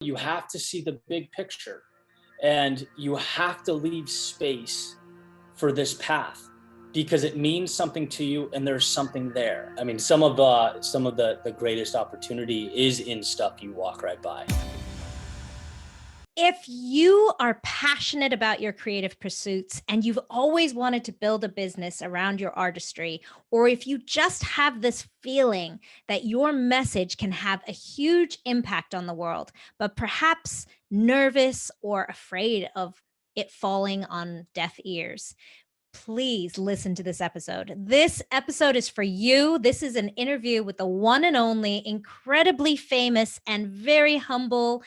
You have to see the big picture, and you have to leave space for this path because it means something to you and there's something there. I mean, some of the greatest opportunity is in stuff you walk right by. If you are passionate about your creative pursuits and you've always wanted to build a business around your artistry, or if you just have this feeling that your message can have a huge impact on the world, but perhaps nervous or afraid of it falling on deaf ears, please listen to this episode. This episode is for you. This is an interview with the one and only, incredibly famous and very humble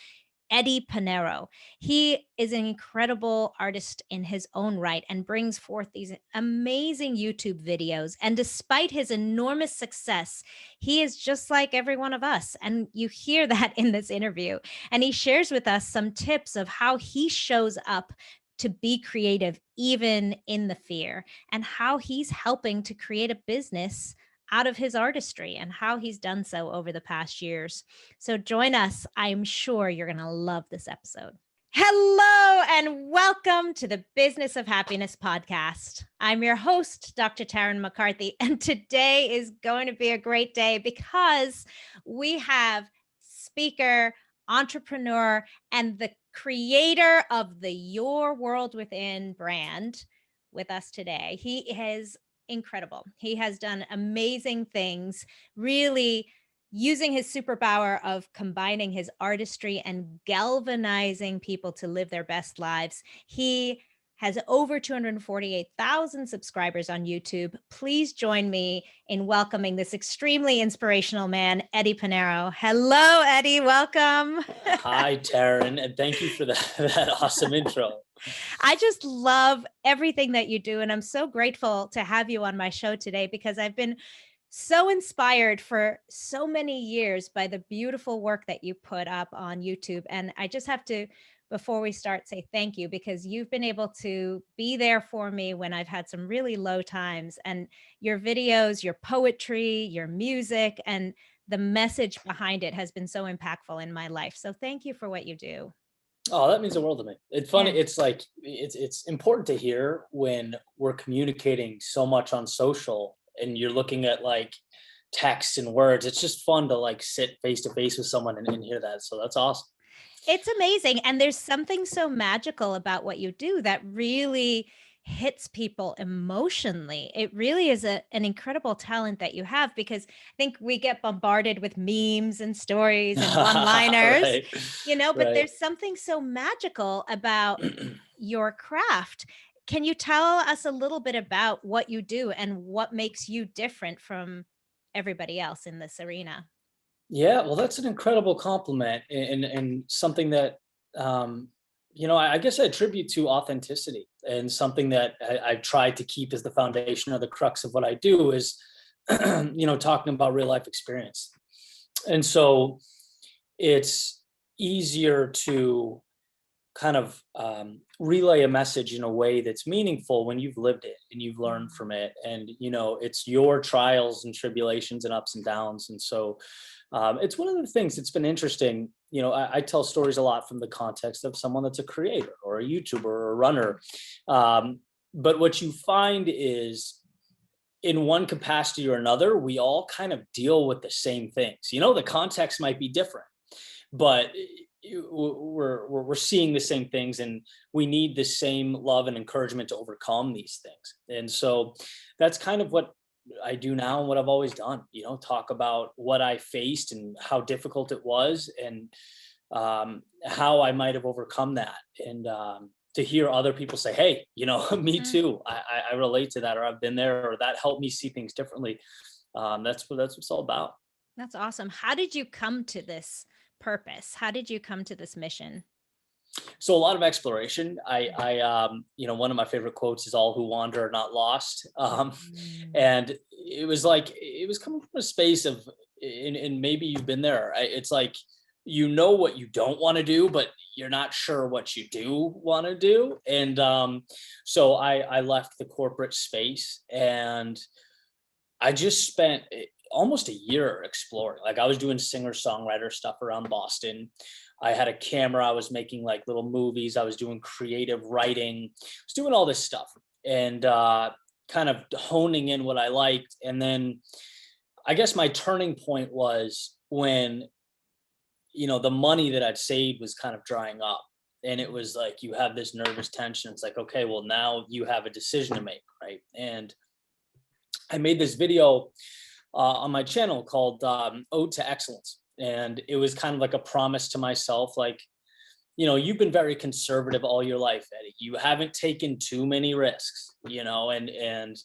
Eddie Pinero. He is an incredible artist in his own right and brings forth these amazing YouTube videos. And despite his enormous success, he is just like every one of us. And you hear that in this interview. And he shares with us some tips of how he shows up to be creative, even in the fear, and how he's helping to create a business out of his artistry and how he's done so over the past years. So join us. I'm sure you're going to love this episode. Hello and welcome to the Business of Happiness podcast. I'm your host, Dr. Tarryn MacCarthy, and today is going to be a great day because we have speaker, entrepreneur, and the creator of the Your World Within brand with us today. He is incredible. He has done amazing things, really using his superpower of combining his artistry and galvanizing people to live their best lives. He has over 248,000 subscribers on YouTube. Please join me in welcoming this extremely inspirational man, Eddie Pinero. Hello, Eddie. Welcome. Hi, Tarryn, and thank you for that awesome intro. I just love everything that you do. And I'm so grateful to have you on my show today because I've been so inspired for so many years by the beautiful work that you put up on YouTube. And I just have to, before we start, say thank you because you've been able to be there for me when I've had some really low times. And your videos, your poetry, your music, and the message behind it has been so impactful in my life. So thank you for what you do. Oh, that means the world to me. It's funny. Yeah. It's like, it's important to hear when we're communicating so much on social and you're looking at like text and words. It's just fun to like sit face to face with someone and hear that. So that's awesome. It's amazing. And there's something so magical about what you do that really hits people emotionally. It really is an incredible talent that you have because I think we get bombarded with memes and stories and one-liners, Right. but Right. there's something so magical about your craft. Can you tell us a little bit about what you do and what makes you different from everybody else in this arena? Yeah, well, that's an incredible compliment and something that I guess I attribute to authenticity and something that I've tried to keep as the foundation or the crux of what I do is talking about real life experience. And so it's easier to kind of relay a message in a way that's meaningful when you've lived it and you've learned from it, and it's your trials and tribulations and ups and downs. And so it's one of the things that's been interesting. I tell stories a lot from the context of someone that's a creator or a YouTuber or a runner, but what you find is in one capacity or another, we all kind of deal with the same things. The context might be different, but we're seeing the same things, and we need the same love and encouragement to overcome these things. And so that's kind of what I do now and what I've always done, talk about what I faced and how difficult it was, and how I might have overcome that. And to hear other people say, hey, me too, I relate to that, or I've been there, or that helped me see things differently. That's what it's all about. That's awesome. How did you come to this purpose? How did you come to this mission? So a lot of exploration. One of my favorite quotes is "All who wander are not lost," and it was coming from a space of, and maybe you've been there. It's like what you don't want to do, but you're not sure what you do want to do. And so I left the corporate space, and I just spent almost a year exploring. Like I was doing singer-songwriter stuff around Boston. I had a camera. I was making like little movies. I was doing creative writing. I was doing all this stuff and kind of honing in what I liked. And then I guess my turning point was when, the money that I'd saved was kind of drying up. And it was like you have this nervous tension. It's like, okay, well, now you have a decision to make, right? And I made this video on my channel called Ode to Excellence. And it was kind of like a promise to myself, like, you've been very conservative all your life, Eddie. You haven't taken too many risks, and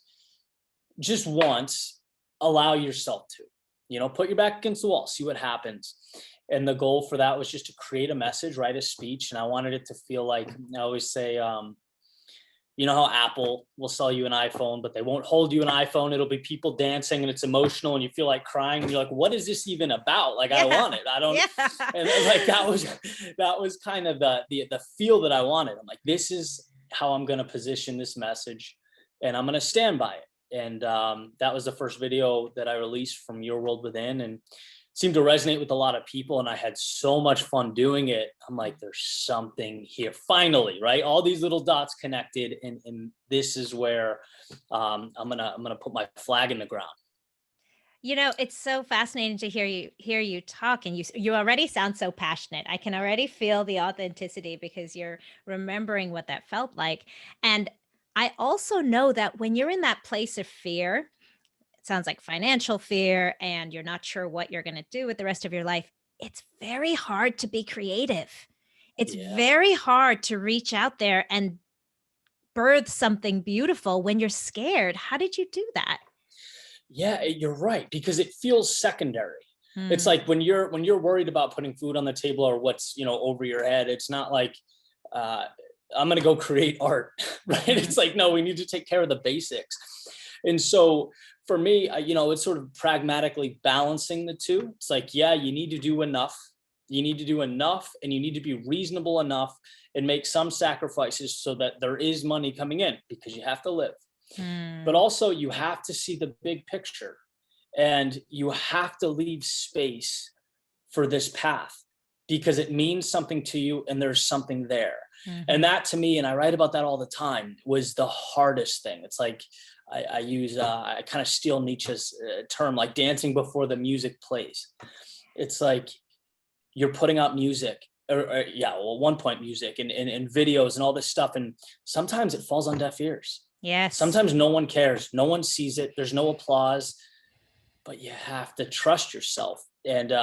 just once allow yourself to, put your back against the wall, see what happens. And the goal for that was just to create a message, write a speech. And I wanted it to feel like, I always say, you know how Apple will sell you an iPhone, but they won't hold you an iPhone. It'll be people dancing and it's emotional and you feel like crying. And you're like, what is this even about? Like, I want it. I don't. Yeah. And like, that was kind of the feel that I wanted. I'm like, this is how I'm going to position this message and I'm going to stand by it. And that was the first video that I released from Your World Within, and seemed to resonate with a lot of people. And I had so much fun doing it. I'm like, there's something here finally, right? All these little dots connected. And this is where I'm going to put my flag in the ground. It's so fascinating to hear you talk, and you already sound so passionate. I can already feel the authenticity because you're remembering what that felt like. And I also know that when you're in that place of fear, sounds like financial fear, and you're not sure what you're going to do with the rest of your life, it's very hard to be creative. It's very hard to reach out there and birth something beautiful when you're scared. How did you do that? Yeah, you're right, because it feels secondary. It's like when you're worried about putting food on the table or what's, over your head, it's not like, I'm going to go create art, right? It's like, no, we need to take care of the basics. And so for me, it's sort of pragmatically balancing the two. It's like, yeah, you need to do enough. You need to do enough, and you need to be reasonable enough and make some sacrifices so that there is money coming in, because you have to live. But also you have to see the big picture, and you have to leave space for this path because it means something to you and there's something there. And that, to me, and I write about that all the time, was the hardest thing. It's like, I kind of steal Nietzsche's term, like dancing before the music plays. It's like you're putting out music, or one point music and videos and all this stuff. And sometimes it falls on deaf ears. Yes. Sometimes no one cares. No one sees it. There's no applause, but you have to trust yourself. And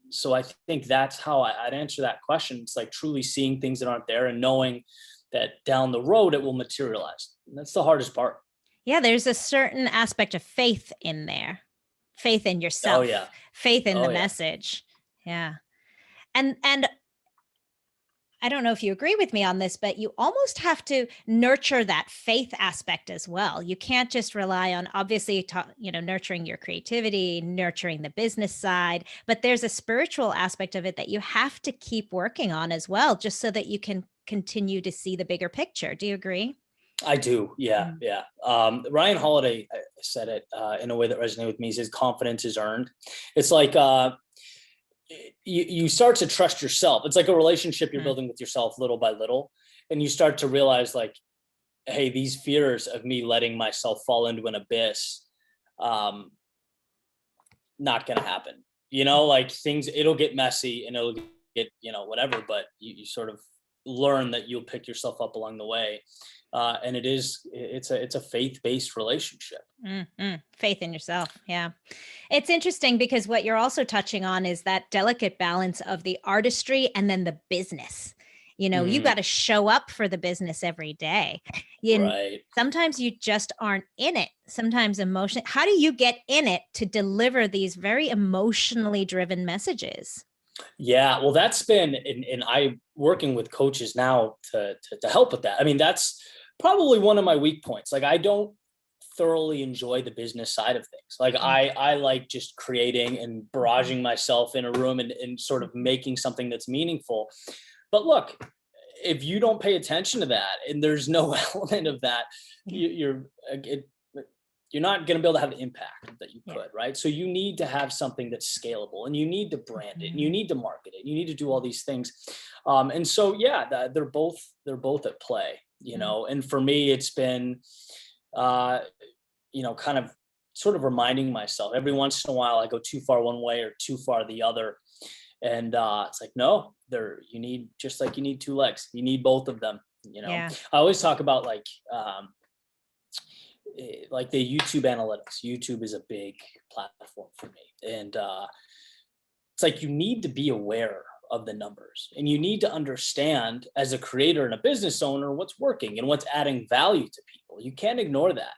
so I think that's how I'd answer that question. It's like truly seeing things that aren't there and knowing that down the road it will materialize. And that's the hardest part. Yeah, there's a certain aspect of faith in there. Faith in yourself. Oh, yeah. Faith in the message. Yeah. And I don't know if you agree with me on this, but you almost have to nurture that faith aspect as well. You can't just rely on, obviously, nurturing your creativity, nurturing the business side, but there's a spiritual aspect of it that you have to keep working on as well, just so that you can continue to see the bigger picture. Do you agree? I do. Yeah. Yeah. Ryan Holiday said it in a way that resonated with me. He says confidence is earned. It's like, you start to trust yourself. It's like a relationship you're building with yourself little by little. And you start to realize, like, hey, these fears of me letting myself fall into an abyss, not going to happen, like things, it'll get messy and it'll get, whatever, but you sort of learn that you'll pick yourself up along the way. And it's a faith-based relationship. Faith in yourself. Yeah. It's interesting because what you're also touching on is that delicate balance of the artistry and then the business. You got to show up for the business every day. Right. Sometimes you just aren't in it. Sometimes emotion. How do you get in it to deliver these very emotionally driven messages? Yeah, well, that's been, and I'm working with coaches now to help with that. I mean, that's probably one of my weak points. Like, I don't thoroughly enjoy the business side of things. Like, I like just creating and barraging myself in a room and sort of making something that's meaningful. But look, if you don't pay attention to that and there's no element of that, you're not going to be able to have the impact that you Yeah. could, right? So you need to have something that's scalable, and you need to brand it, and you need to market it, you need to do all these things. And so, yeah, they're both at play, you know. And for me, it's been, kind of sort of reminding myself every once in a while I go too far one way or too far the other. And it's like, no, you need, just like you need two legs, you need both of them, you know. Yeah. I always talk about like the YouTube analytics. YouTube is a big platform for me. And it's like you need to be aware of the numbers, and you need to understand as a creator and a business owner what's working and what's adding value to people. You can't ignore that.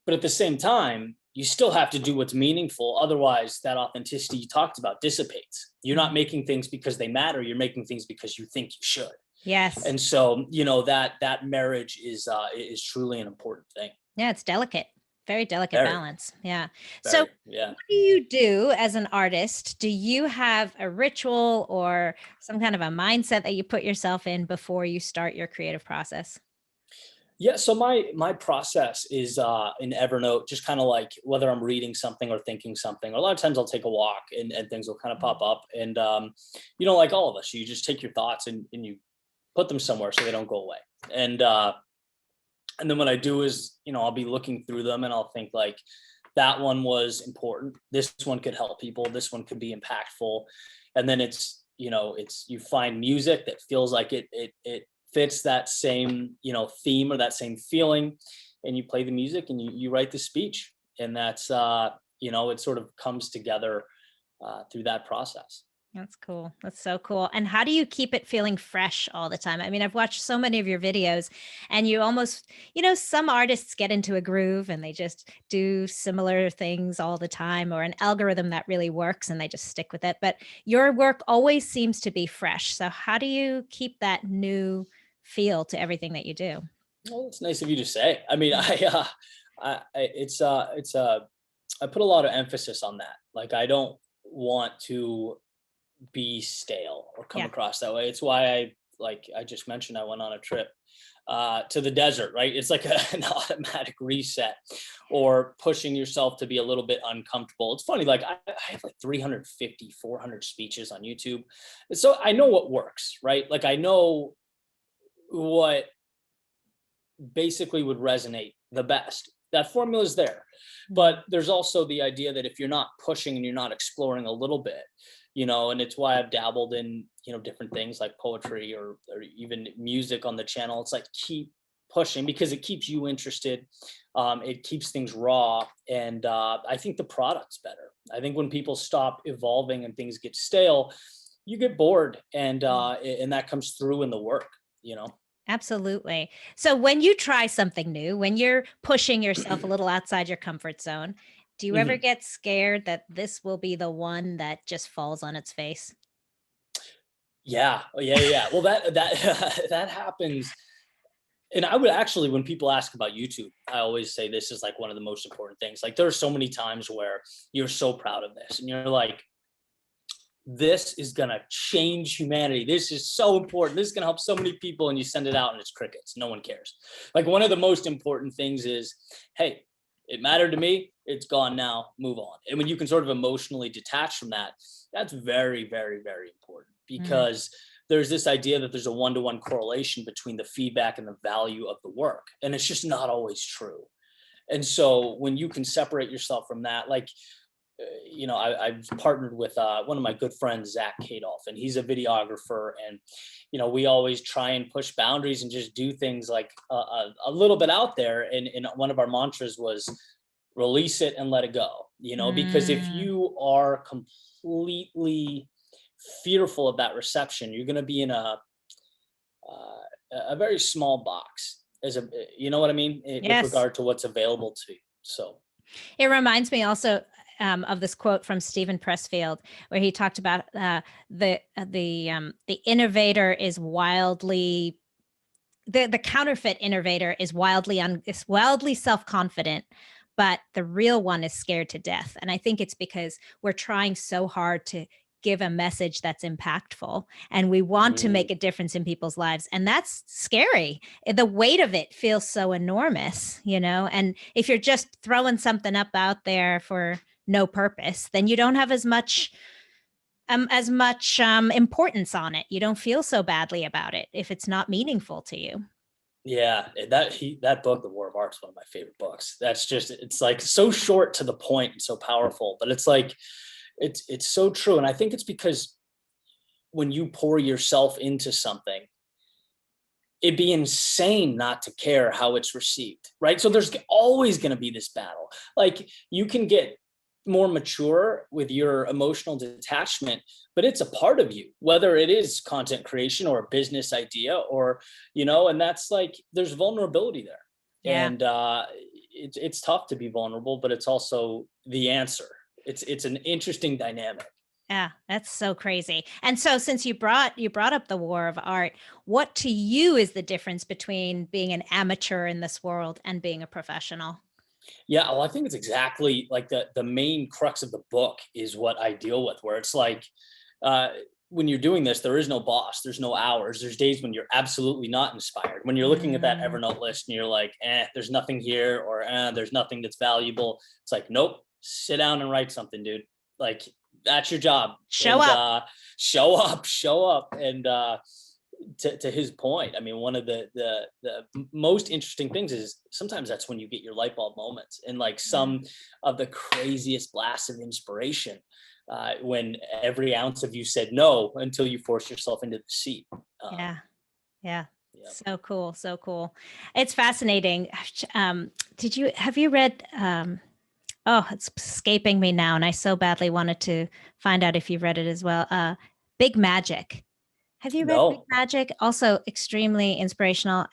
But at the same time, you still have to do what's meaningful. Otherwise, that authenticity you talked about dissipates. You're not making things because they matter. You're making things because you think you should. Yes. And so, that marriage is truly an important thing. Yeah, it's delicate. Very delicate Very. balance. Yeah. Very, So yeah. what do you do as an artist? Do you have a ritual or some kind of a mindset that you put yourself in before you start your creative process? Yeah, so my process is in Evernote, just kind of like whether I'm reading something or thinking something. Or a lot of times I'll take a walk, and things will kind of pop up. And like all of us, you just take your thoughts and you put them somewhere so they don't go away. And then what I do is, I'll be looking through them, and I'll think like, that one was important. This one could help people. This one could be impactful. And then it's you find music that feels like it fits that same, theme or that same feeling, and you play the music, and you write the speech. And that's, it sort of comes together through that process. That's cool. That's so cool. And how do you keep it feeling fresh all the time? I mean, I've watched so many of your videos, and you almost, some artists get into a groove and they just do similar things all the time, or an algorithm that really works and they just stick with it. But your work always seems to be fresh. So how do you keep that new feel to everything that you do? Well, it's nice of you to say. I mean, I put a lot of emphasis on that. Like, I don't want to be stale or come across that way. It's why I just mentioned, I went on a trip to the desert, right? It's like an automatic reset, or pushing yourself to be a little bit uncomfortable. It's funny, like I have like 350, 400 speeches on YouTube. So I know what works, right? Like, I know what basically would resonate the best. That formula is there. But there's also the idea that if you're not pushing and you're not exploring a little bit, and it's why I've dabbled in, different things like poetry or even music on the channel. It's like, keep pushing, because it keeps you interested. It keeps things raw. And I think the product's better. I think when people stop evolving and things get stale, you get bored, and that comes through in the work, Absolutely. So when you try something new, when you're pushing yourself a little outside your comfort zone, do you ever Mhm. get scared that this will be the one that just falls on its face? Yeah. Oh, yeah. Well, that that happens. And I would actually, when people ask about YouTube, I always say this is like one of the most important things. Like, there are so many times where you're so proud of this, and you're like, this is going to change humanity. This is so important. This is going to help so many people. And you send it out and it's crickets. No one cares. Like, one of the most important things is, hey, it mattered to me. It's gone now. Move on. And when you can sort of emotionally detach from that, that's very, very, very important, because there's this idea that there's a one-to-one correlation between the feedback and the value of the work. And it's just not always true. And so when you can separate yourself from that, like, I've partnered with one of my good friends, Zach Kadolf, and he's a videographer. And, we always try and push boundaries and just do things like a little bit out there. And one of our mantras was release it and let it go, because if you are completely fearful of that reception, you're going to be in a very small box, you know what I mean? Yes. With regard to what's available to you. So it reminds me also of this quote from Stephen Pressfield, where he talked about the innovator is wildly, the counterfeit innovator is wildly self-confident, but the real one is scared to death. And I think it's because we're trying so hard to give a message that's impactful, and we want to make a difference in people's lives. And that's scary. The weight of it feels so enormous, and if you're just throwing something up out there for no purpose, then you don't have as much importance on it. You don't feel so badly about it if it's not meaningful to you. Yeah, that book, The War of Art, is one of my favorite books. It's like so short to the point and so powerful, but it's like, it's so true. And I think it's because when you pour yourself into something, it'd be insane not to care how it's received, right? So there's always going to be this battle. Like, you can get more mature with your emotional detachment, but it's a part of you, whether it is content creation or a business idea, or, and that's like, there's vulnerability there. Yeah. And it's tough to be vulnerable, but it's also the answer. It's an interesting dynamic. Yeah, that's so crazy. And so, since you brought up the war of art, what to you is the difference between being an amateur in this world and being a professional? Yeah, well, I think it's exactly like the main crux of the book is what I deal with, where it's like, when you're doing this, there is no boss, there's no hours, there's days when you're absolutely not inspired. When you're looking at that Evernote list and you're like, there's nothing here, or there's nothing that's valuable. It's like, nope, sit down and write something, dude. Like, that's your job. Show up. Show up. And to his point, I mean, one of the most interesting things is sometimes that's when you get your light bulb moments, and like some of the craziest blasts of inspiration, when every ounce of you said no until you forced yourself into the seat. Yeah. So cool. So cool. It's fascinating. Have you read, oh, it's escaping me now, and I so badly wanted to find out if you've read it as well. Big Magic. Have you read Big Magic? Also extremely inspirational.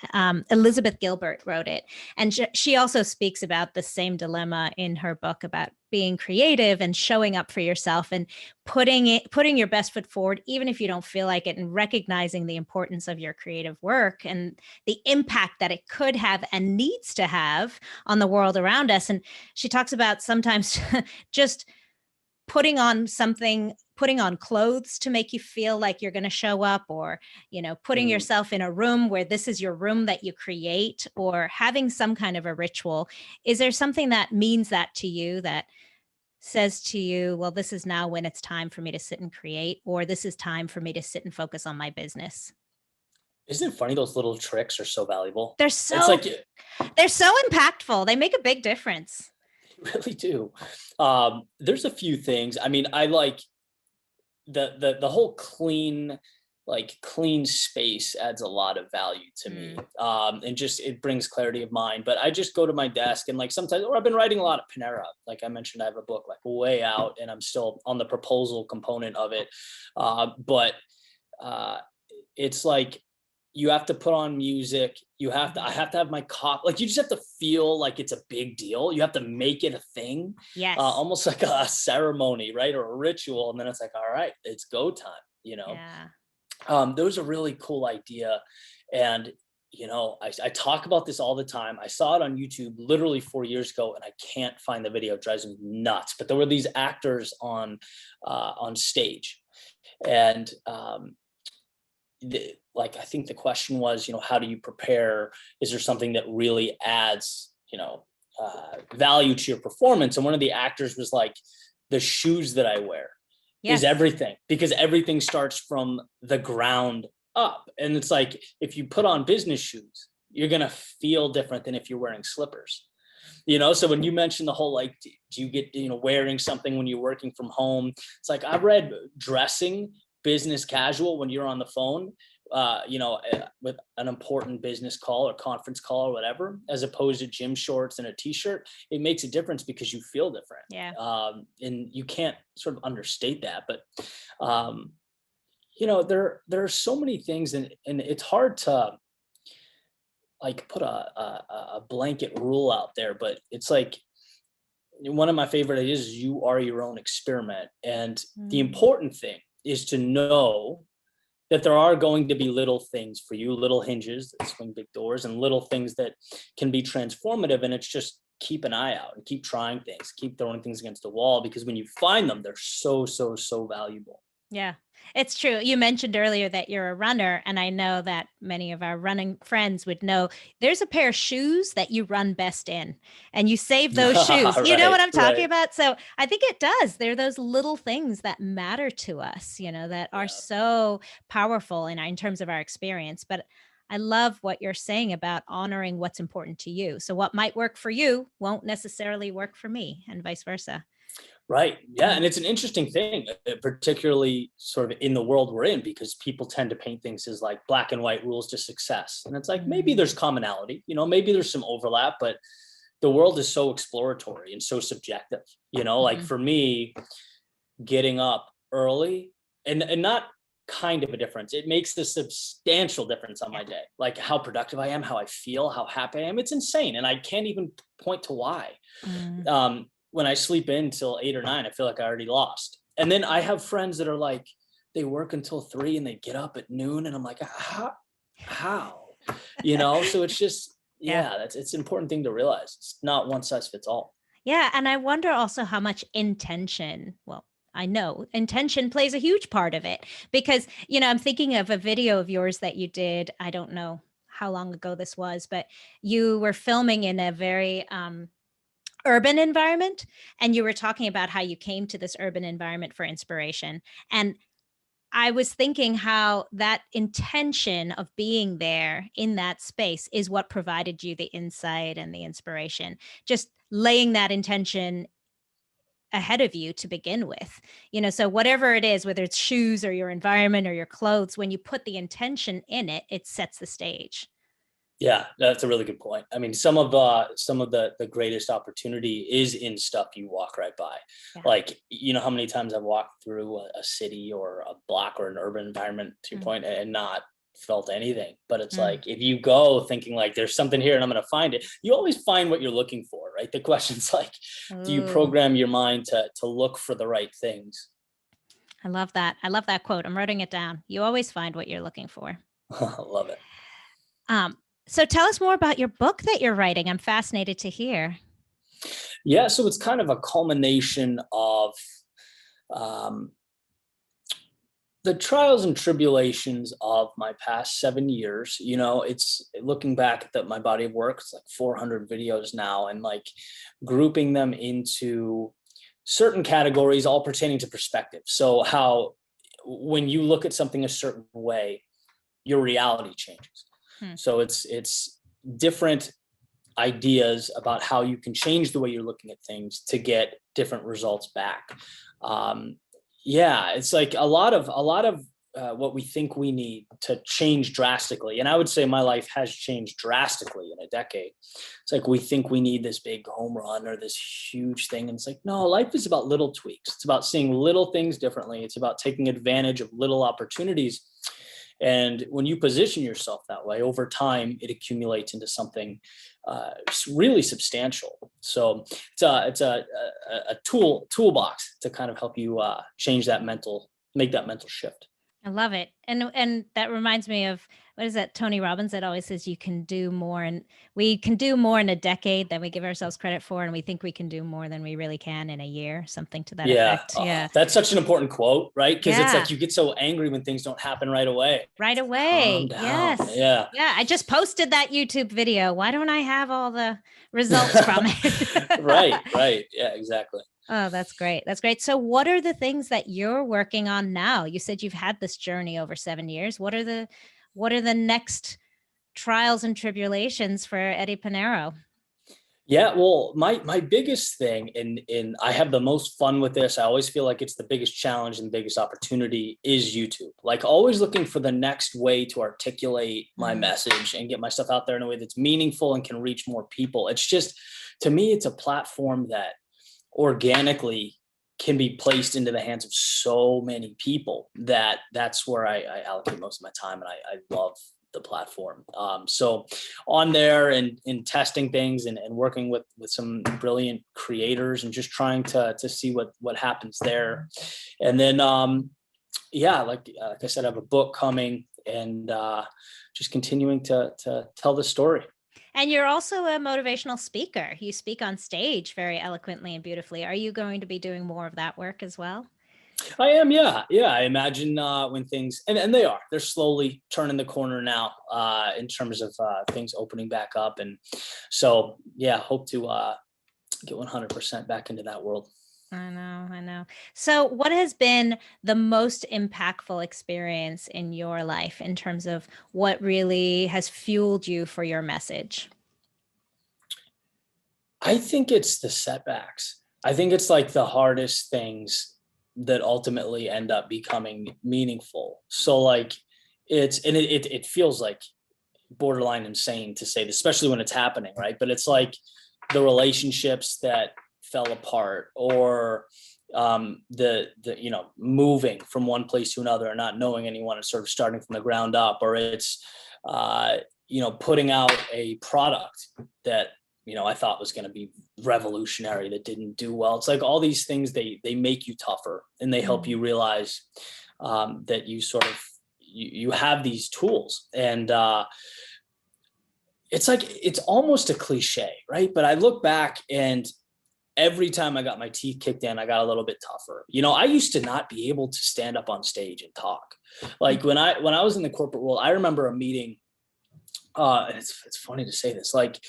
Elizabeth Gilbert wrote it. And she also speaks about the same dilemma in her book about being creative and showing up for yourself and putting your best foot forward, even if you don't feel like it, and recognizing the importance of your creative work and the impact that it could have and needs to have on the world around us. And she talks about sometimes just putting on clothes to make you feel like you're going to show up, or, putting yourself in a room where this is your room that you create, or having some kind of a ritual. Is there something that means that to you, that says to you, well, this is now when it's time for me to sit and create, or this is time for me to sit and focus on my business? Isn't it funny? Those little tricks are so valuable. They're so impactful. They make a big difference. Really do. There's a few things. I mean, I like the whole clean space adds a lot of value to me. And just, it brings clarity of mind. But I just go to my desk and like sometimes, or I've been writing a lot of Pinero. Like I mentioned, I have a book like way out and I'm still on the proposal component of it. But it's like, you have to put on music. I have to have my like, you just have to feel like it's a big deal. You have to make it a thing. Yes. Almost like a ceremony, right? Or a ritual. And then it's like, all right, it's go time, Yeah. There was a really cool idea. And, I talk about this all the time. I saw it on YouTube literally 4 years ago, and I can't find the video. It drives me nuts. But there were these actors on stage, and, I think the question was, how do you prepare? Is there something that really adds, value to your performance? And one of the actors was like, the shoes that I wear is everything, because everything starts from the ground up. And it's like, if you put on business shoes, you're going to feel different than if you're wearing slippers. So when you mentioned the whole, like, do you get, wearing something when you're working from home? It's like, I've read dressing business casual when you're on the phone, with an important business call or conference call or whatever, as opposed to gym shorts and a t-shirt. It makes a difference because you feel different. Yeah. And you can't sort of understate that, but, there are so many things, and it's hard to like put a blanket rule out there, but it's like, one of my favorite ideas is you are your own experiment. And the important thing is to know that there are going to be little things for you, little hinges that swing big doors, and little things that can be transformative. And it's just keep an eye out and keep trying things, keep throwing things against the wall, because when you find them, they're so, so, so valuable. Yeah, it's true. You mentioned earlier that you're a runner, and I know that many of our running friends would know there's a pair of shoes that you run best in, and you save those shoes. You know Right, what I'm talking right. about? So I think it does. They're those little things that matter to us, that are Yeah. so powerful in terms of our experience. But I love what you're saying about honoring what's important to you. So what might work for you won't necessarily work for me, and vice versa. Right. Yeah. Yeah. And it's an interesting thing, particularly sort of in the world we're in, because people tend to paint things as like black and white rules to success. And it's like maybe Mm, there's commonality, maybe there's some overlap, but the world is so exploratory and so subjective. Like mhm. for me, getting up early and not kind of a difference. It makes a substantial difference on Yeah. my day. Like how productive I am, how I feel, how happy I am. It's insane. And I can't even point to why. Mm. When I sleep in till 8 or 9, I feel like I already lost. And then I have friends that are like, they work until 3 and they get up at noon. And I'm like, how? So it's just, Yeah. yeah, it's an important thing to realize. It's not one size fits all. Yeah, and I wonder also how much intention, well, I know intention plays a huge part of it because, I'm thinking of a video of yours that you did. I don't know how long ago this was, but you were filming in a very urban environment, and you were talking about how you came to this urban environment for inspiration. And I was thinking how that intention of being there in that space is what provided you the insight and the inspiration. Just laying that intention ahead of you to begin with. So whatever it is, whether it's shoes or your environment or your clothes, when you put the intention in it, it sets the stage. Yeah, that's a really good point. I mean, some of the greatest opportunity is in stuff you walk right by. Yeah. Like, how many times I've walked through a city or a block or an urban environment, to your Mm, point, and not felt anything. But it's mm. like if you go thinking like there's something here and I'm going to find it, you always find what you're looking for, right? The question's like, do you Ooh, program your mind to look for the right things? I love that. I love that quote. I'm writing it down. You always find what you're looking for. I love it. Um, so tell us more about your book that you're writing. I'm fascinated to hear. Yeah, so it's kind of a culmination of um, the trials and tribulations of my past 7 years. It's looking back at my body of work. It's like 400 videos now, and like grouping them into certain categories, all pertaining to perspective. So how when you look at something a certain way, your reality changes. Hmm. So it's different ideas about how you can change the way you're looking at things to get different results back. Um, yeah, it's like a lot of what we think we need to change drastically. And I would say my life has changed drastically in a decade. It's like we think we need this big home run or this huge thing. And it's like, no, life is about little tweaks. It's about seeing little things differently. It's about taking advantage of little opportunities. And when you position yourself that way over time, it accumulates into something really substantial. So it's a toolbox to kind of help you make that mental shift. I love it. And that reminds me of what is that Tony Robbins that always says you can do more, and we can do more in a decade than we give ourselves credit for, and we think we can do more than we really can in a year, something to that Yeah, effect. Yeah. that's such an important quote, right? Because it's Yeah. like you get so angry when things don't happen right away. Right It's like, calm away. down. Yes. Yeah. Yeah, I just posted that YouTube video. Why don't I have all the results from Right, it? right. Yeah, exactly. Oh, that's great. That's great. So what are the things that you're working on now? You said you've had this journey over 7 years. What are the next trials and tribulations for Eddie Pinero? Yeah, well, my biggest thing, and I have the most fun with this. I always feel like it's the biggest challenge and biggest opportunity is YouTube. Like always looking for the next way to articulate my Mm, message and get my stuff out there in a way that's meaningful and can reach more people. It's just to me, it's a platform that organically can be placed into the hands of so many people that's where I allocate most of my time, and I love the platform. So on there and in testing things and working with some brilliant creators and just trying to see what happens there. And then yeah, like I said, I have a book coming, and just continuing to tell the story. and you're also a motivational speaker. You speak on stage very eloquently and beautifully. Are you going to be doing more of that work as well? I am, yeah, yeah. I imagine when things and they're slowly turning the corner now in terms of things opening back up, and so yeah, hope to get 100% back into that world. I know, I know. So, what has been the most impactful experience in your life in terms of what really has fueled you for your message? I think it's the setbacks. I think it's like the hardest things that ultimately end up becoming meaningful. So like it feels like borderline insane to say this, especially when it's happening, right? But it's like the relationships that fell apart, or the moving from one place to another and not knowing anyone and sort of starting from the ground up, or it's putting out a product that I thought was going to be revolutionary that didn't do well. It's like all these things, they make you tougher, and they help you realize that you sort of you have these tools. And it's like it's almost a cliche, right? But I look back, and every time I got my teeth kicked in, I got a little bit tougher. I used to not be able to stand up on stage and talk. Like when I was in the corporate world, I remember a meeting. It's funny to say this, like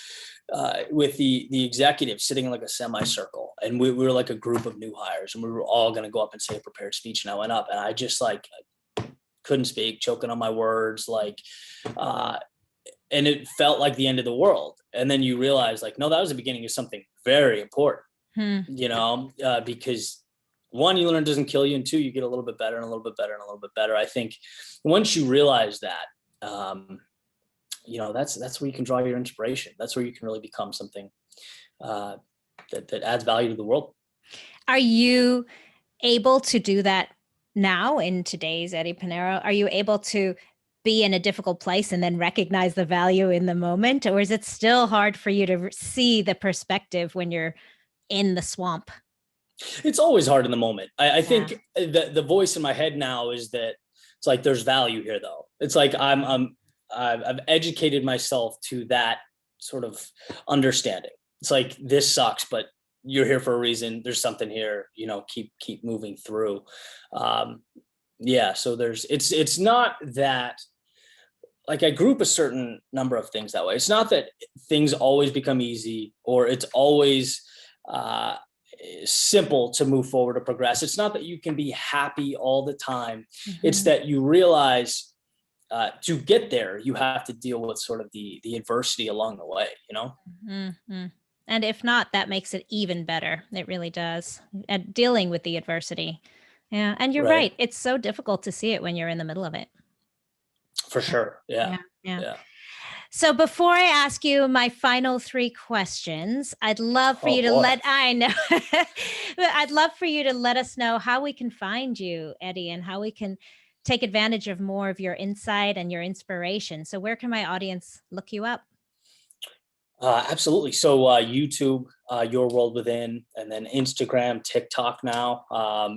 with the executives sitting in like a semicircle, and we were like a group of new hires, and we were all going to go up and say a prepared speech. And I went up, and I just like couldn't speak, choking on my words, like, and it felt like the end of the world. And then you realize, like, no, that was the beginning of something very important. Because one, you learn it doesn't kill you, and two, you get a little bit better and a little bit better and a little bit better. I think once you realize that, that's where you can draw your inspiration. That's where you can really become something that adds value to the world. Are you able to do that now in today's Eddie Pinero? Are you able to be in a difficult place and then recognize the value in the moment? Or is it still hard for you to see the perspective when you're in the swamp? It's always hard in the moment. I think the voice in my head now is that it's like there's value here, though. It's like I've educated myself to that sort of understanding. It's like, this sucks, but you're here for a reason. There's something here. Keep moving through. So it's not that, like, I group a certain number of things that way. It's not that things always become easy, or it's always simple to move forward or progress. It's not that you can be happy all the time. It's that you realize to get there, you have to deal with sort of the adversity along the way, And if not, that makes it even better. It really does. At dealing with the adversity. Yeah. And you're right. It's so difficult to see it when you're in the middle of it. For sure. Yeah. So before I ask you my final three questions, I'd love for you to I'd love for you to let us know how we can find you, Eddie, and how we can take advantage of more of your insight and your inspiration. So where can my audience look you up? Absolutely. So YouTube, Your World Within, and then Instagram, TikTok now,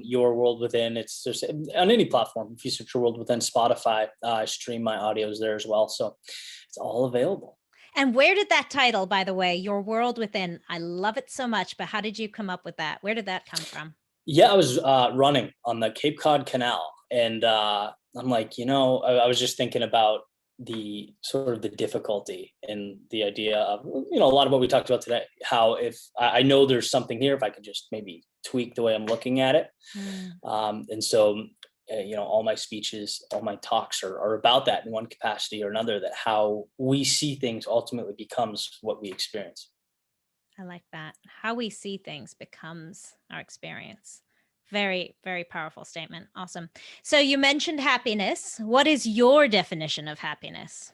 Your World Within. It's just on any platform. If you search Your World Within, Spotify, I stream my audios there as well. So it's all available. And where did that title, by the way, Your World Within, I love it so much, but how did you come up with that? Where did that come from? Yeah, I was running on the Cape Cod Canal, and I'm like, I was just thinking about the sort of the difficulty and the idea of, a lot of what we talked about today, how if I know there's something here, if I could just maybe tweak the way I'm looking at it. And so, all my speeches, all my talks are about that in one capacity or another, that how we see things ultimately becomes what we experience. I like that. How we see things becomes our experience. Very, very powerful statement. Awesome. So you mentioned happiness. What is your definition of happiness?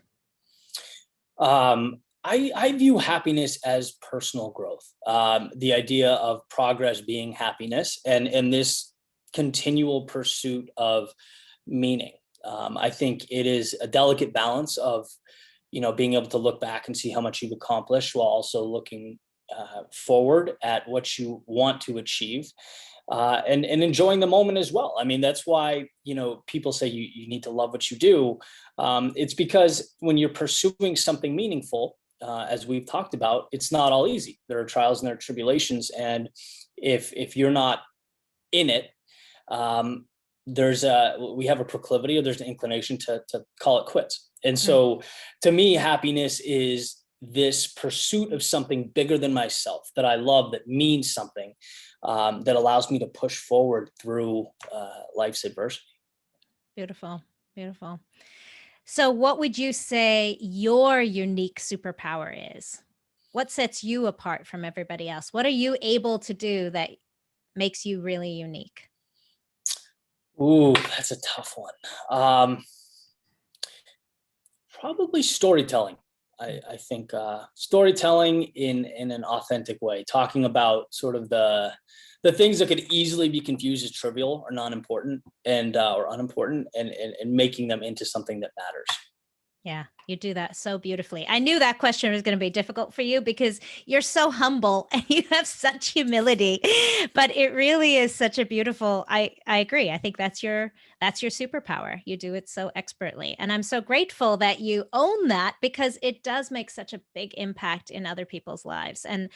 I view happiness as personal growth. The idea of progress being happiness, and this continual pursuit of meaning. I think it is a delicate balance of, being able to look back and see how much you've accomplished, while also looking forward at what you want to achieve. And enjoying the moment as well. I mean, that's why, people say you need to love what you do. It's because when you're pursuing something meaningful, as we've talked about, it's not all easy. There are trials and there are tribulations. And if you're not in it, we have a proclivity, or there's an inclination to call it quits. And so to me, happiness is this pursuit of something bigger than myself that I love, that means something, that allows me to push forward through life's adversity. Beautiful, beautiful. So what would you say your unique superpower is? What sets you apart from everybody else? What are you able to do that makes you really unique? Ooh, that's a tough one. Probably storytelling. I think storytelling in an authentic way, talking about sort of the things that could easily be confused as trivial or non-important or unimportant, and making them into something that matters. Yeah, you do that so beautifully. I knew that question was going to be difficult for you because you're so humble and you have such humility, but it really is such a beautiful, I agree. I think that's your superpower. You do it so expertly. And I'm so grateful that you own that, because it does make such a big impact in other people's lives. And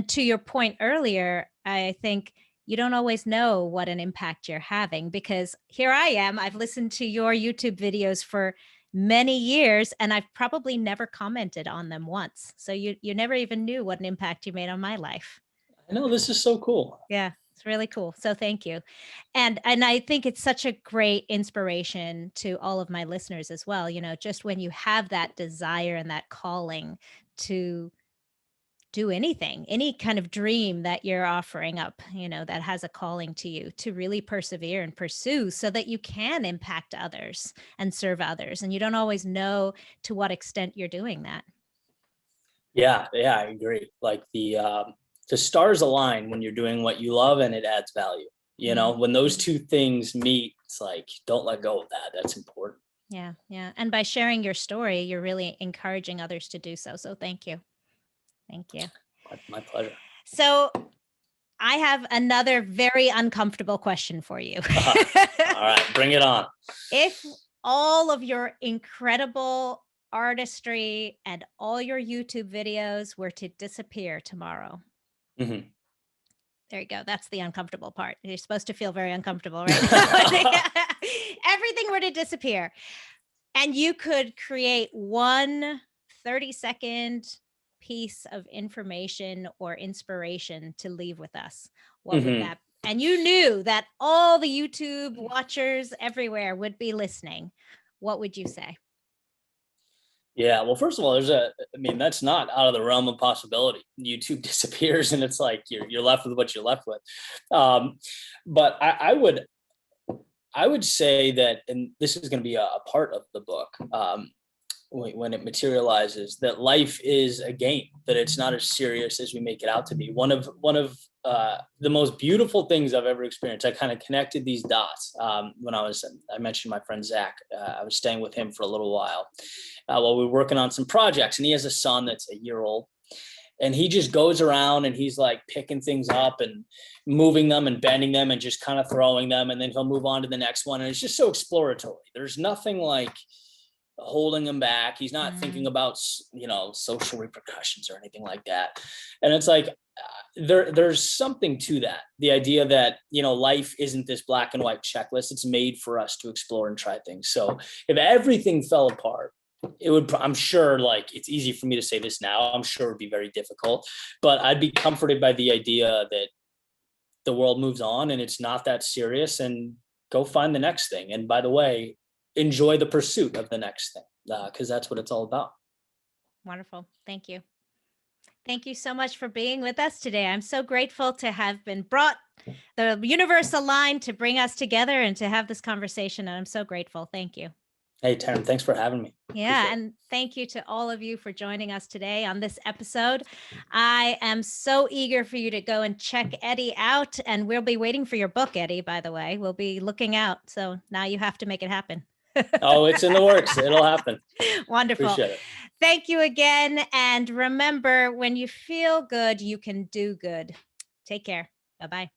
to your point earlier, I think you don't always know what an impact you're having, because here I am. I've listened to your YouTube videos for many years, and I've probably never commented on them once. So you never even knew what an impact you made on my life. I know, this is so cool. Yeah, it's really cool. So thank you. And I think it's such a great inspiration to all of my listeners as well. You know, just when you have that desire and that calling to do anything, any kind of dream that you're offering up, you know, that has a calling to you, to really persevere and pursue so that you can impact others and serve others. And you don't always know to what extent you're doing that. Yeah, I agree. Like the stars align when you're doing what you love and it adds value. You know, when those two things meet, it's like, don't let go of that. That's important. Yeah. Yeah. And by sharing your story, you're really encouraging others to do so. So thank you. Thank you. My pleasure. So I have another very uncomfortable question for you. All right, bring it on. If all of your incredible artistry and all your YouTube videos were to disappear tomorrow, Mm-hmm. there you go. That's the uncomfortable part. You're supposed to feel very uncomfortable, right? Everything were to disappear, and you could create one 30-second piece of information or inspiration to leave with us. What would that? And you knew that all the YouTube watchers everywhere would be listening. What would you say? Yeah, well, first of all, that's not out of the realm of possibility. YouTube disappears and it's like you're left with what you're left with. But I would say that, and this is going to be a part of the book, when it materializes, that life is a game, that it's not as serious as we make it out to be. One of the most beautiful things I've ever experienced. I kind of connected these dots when I mentioned my friend Zach. I was staying with him for a little while we were working on some projects, and he has a son that's a year old. And he just goes around and he's like picking things up and moving them and bending them and just kind of throwing them. And then he'll move on to the next one. And it's just so exploratory. There's nothing like holding him back. He's not thinking about, social repercussions or anything like that. And it's like, there's something to that. The idea that, life isn't this black and white checklist. It's made for us to explore and try things. So if everything fell apart, I'm sure, like, it's easy for me to say this now. I'm sure it'd be very difficult, but I'd be comforted by the idea that the world moves on and it's not that serious, and go find the next thing. And by the way, enjoy the pursuit of the next thing, because that's what it's all about. Wonderful. Thank you. Thank you so much for being with us today. I'm so grateful to have been brought, the universe aligned to bring us together and to have this conversation. And I'm so grateful. Thank you. Hey, Tarryn, thanks for having me. Yeah. And thank you to all of you for joining us today on this episode. I am so eager for you to go and check Eddie out. And we'll be waiting for your book, Eddie, by the way. We'll be looking out. So now you have to make it happen. Oh, it's in the works. It'll happen. Wonderful. Appreciate it. Thank you again. And remember, when you feel good, you can do good. Take care. Bye-bye.